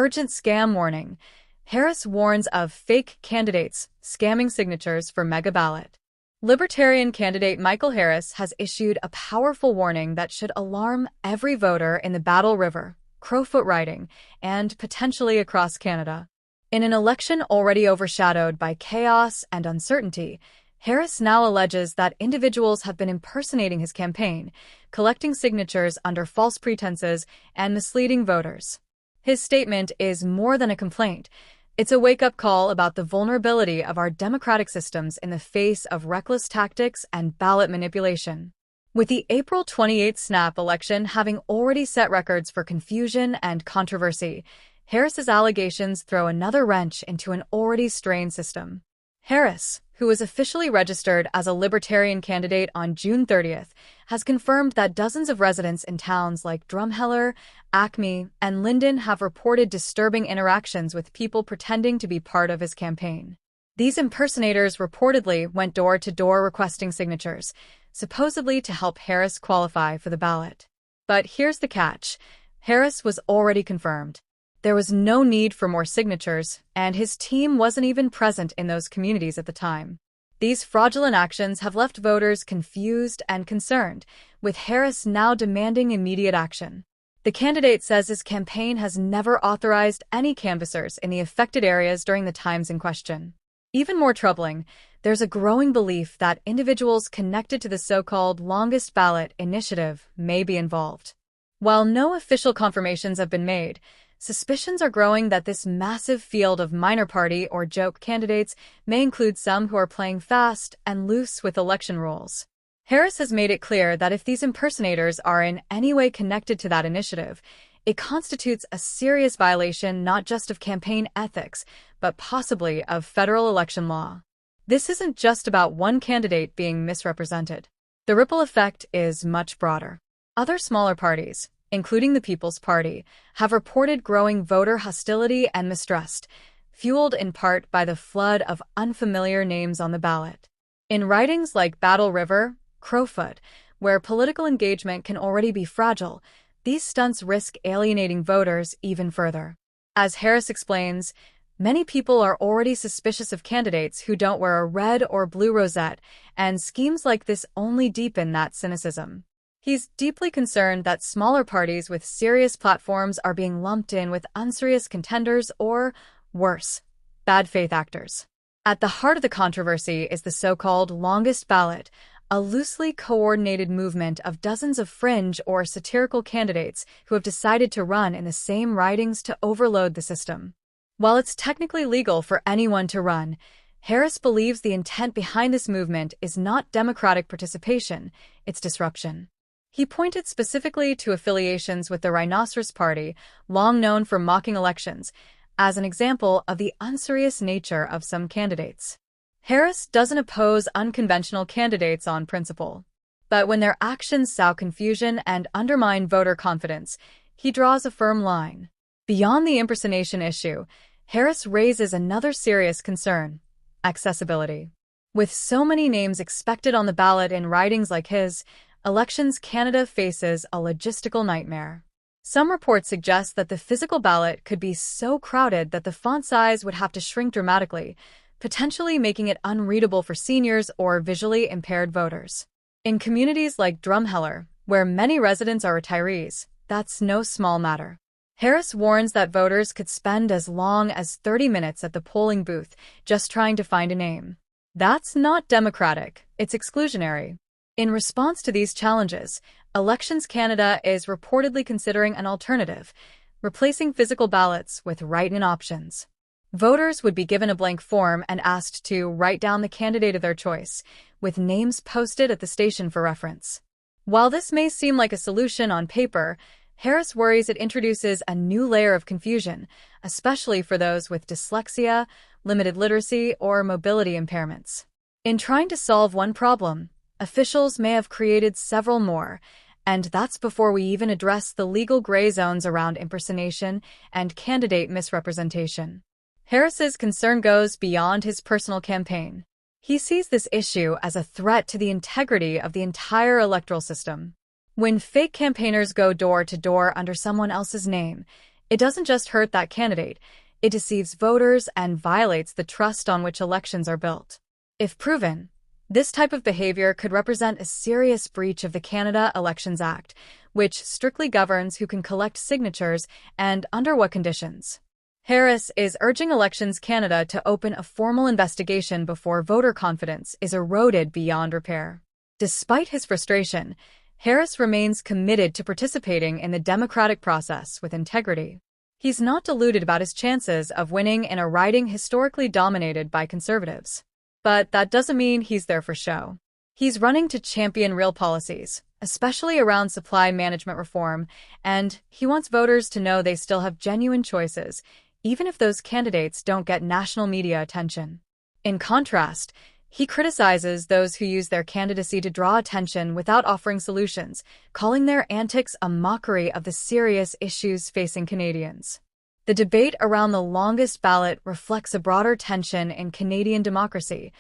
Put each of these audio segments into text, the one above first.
urgent scam warning. Harris warns of fake candidates scamming signatures for mega ballot. Libertarian candidate Michael Harris has issued a powerful warning that should alarm every voter in the Battle River, Crowfoot riding, and potentially across Canada. In an election already overshadowed by chaos and uncertainty, Harris now alleges that individuals have been impersonating his campaign, collecting signatures under false pretenses, and misleading voters. His statement is more than a complaint. It's a wake-up call about the vulnerability of our democratic systems in the face of reckless tactics and ballot manipulation. With the April 28 snap election having already set records for confusion and controversy, Harris's allegations throw another wrench into an already strained system. Harris, who was officially registered as a Libertarian candidate on June 30th, has confirmed that dozens of residents in towns like Drumheller, Acme, and Linden have reported disturbing interactions with people pretending to be part of his campaign. These impersonators reportedly went door to door requesting signatures, supposedly to help Harris qualify for the ballot. But here's the catch. Harris was already confirmed. There was no need for more signatures, and his team wasn't even present in those communities at the time. These fraudulent actions have left voters confused and concerned, with Harris now demanding immediate action. The candidate says his campaign has never authorized any canvassers in the affected areas during the times in question. Even more troubling, there's a growing belief that individuals connected to the so-called Longest Ballot initiative may be involved. While no official confirmations have been made, suspicions are growing that this massive field of minor party or joke candidates may include some who are playing fast and loose with election rules. Harris has made it clear that if these impersonators are in any way connected to that initiative, it constitutes a serious violation not just of campaign ethics, but possibly of federal election law. This isn't just about one candidate being misrepresented. The ripple effect is much broader. Other smaller parties, including the People's Party, have reported growing voter hostility and mistrust, fueled in part by the flood of unfamiliar names on the ballot. In ridings like Battle River, Crowfoot, where political engagement can already be fragile, these stunts risk alienating voters even further. As Harris explains, many people are already suspicious of candidates who don't wear a red or blue rosette, and schemes like this only deepen that cynicism. He's deeply concerned that smaller parties with serious platforms are being lumped in with unserious contenders or, worse, bad faith actors. At the heart of the controversy is the so-called Longest Ballot, a loosely coordinated movement of dozens of fringe or satirical candidates who have decided to run in the same ridings to overload the system. While it's technically legal for anyone to run, Harris believes the intent behind this movement is not democratic participation, it's disruption. He pointed specifically to affiliations with the Rhinoceros Party, long known for mocking elections, as an example of the unserious nature of some candidates. Harris doesn't oppose unconventional candidates on principle, but when their actions sow confusion and undermine voter confidence, he draws a firm line. Beyond the impersonation issue, Harris raises another serious concern: accessibility. With so many names expected on the ballot in ridings like his, Elections Canada faces a logistical nightmare. Some reports suggest that the physical ballot could be so crowded that the font size would have to shrink dramatically, potentially making it unreadable for seniors or visually impaired voters. In communities like Drumheller, where many residents are retirees, that's no small matter. Harris warns that voters could spend as long as 30 minutes at the polling booth just trying to find a name. That's not democratic, it's exclusionary. In response to these challenges, Elections Canada is reportedly considering an alternative, replacing physical ballots with write-in options. Voters would be given a blank form and asked to write down the candidate of their choice, with names posted at the station for reference. While this may seem like a solution on paper, Harris worries it introduces a new layer of confusion, especially for those with dyslexia, limited literacy, or mobility impairments. In trying to solve one problem, officials may have created several more, and that's before we even address the legal gray zones around impersonation and candidate misrepresentation. Harris's concern goes beyond his personal campaign. He sees this issue as a threat to the integrity of the entire electoral system. When fake campaigners go door to door under someone else's name, It doesn't just hurt that candidate, it deceives voters and violates the trust on which elections are built. If proven, this type of behavior could represent a serious breach of the Canada Elections Act, which strictly governs who can collect signatures and under what conditions. Harris is urging Elections Canada to open a formal investigation before voter confidence is eroded beyond repair. Despite his frustration, Harris remains committed to participating in the democratic process with integrity. He's not deluded about his chances of winning in a riding historically dominated by conservatives. But that doesn't mean he's there for show. He's running to champion real policies, especially around supply management reform, and he wants voters to know they still have genuine choices, even if those candidates don't get national media attention. In contrast, he criticizes those who use their candidacy to draw attention without offering solutions, calling their antics a mockery of the serious issues facing Canadians. The debate around the longest ballot reflects a broader tension in Canadian democracy.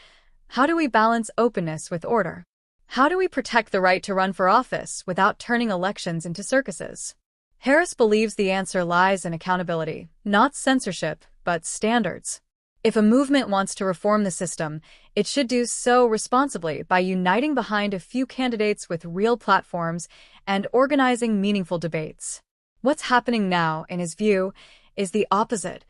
How do we balance openness with order? How do we protect the right to run for office without turning elections into circuses? Harris believes the answer lies in accountability, not censorship, but standards. If a movement wants to reform the system, it should do so responsibly by uniting behind a few candidates with real platforms and organizing meaningful debates. What's happening now, in his view, is the opposite,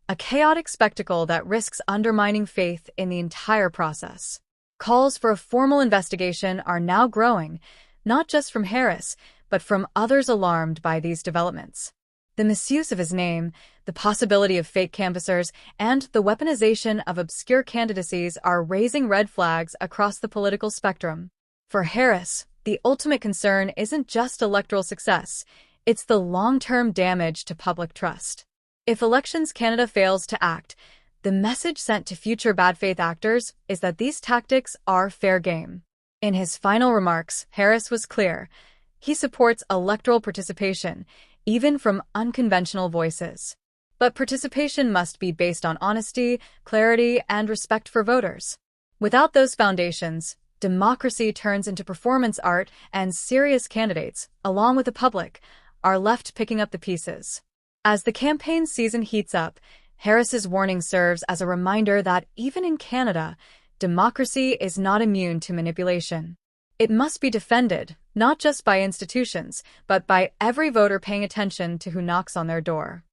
a chaotic spectacle that risks undermining faith in the entire process. Calls for a formal investigation are now growing, not just from Harris, but from others alarmed by these developments. The misuse of his name, the possibility of fake canvassers, and the weaponization of obscure candidacies are raising red flags across the political spectrum. For Harris, the ultimate concern isn't just electoral success, it's the long-term damage to public trust. If Elections Canada fails to act, the message sent to future bad faith actors is that these tactics are fair game. In his final remarks, Harris was clear. He supports electoral participation, even from unconventional voices. But participation must be based on honesty, clarity, and respect for voters. Without those foundations, democracy turns into performance art, and serious candidates, along with the public, are left picking up the pieces. As the campaign season heats up, Harris's warning serves as a reminder that even in Canada, democracy is not immune to manipulation. It must be defended, not just by institutions, but by every voter paying attention to who knocks on their door.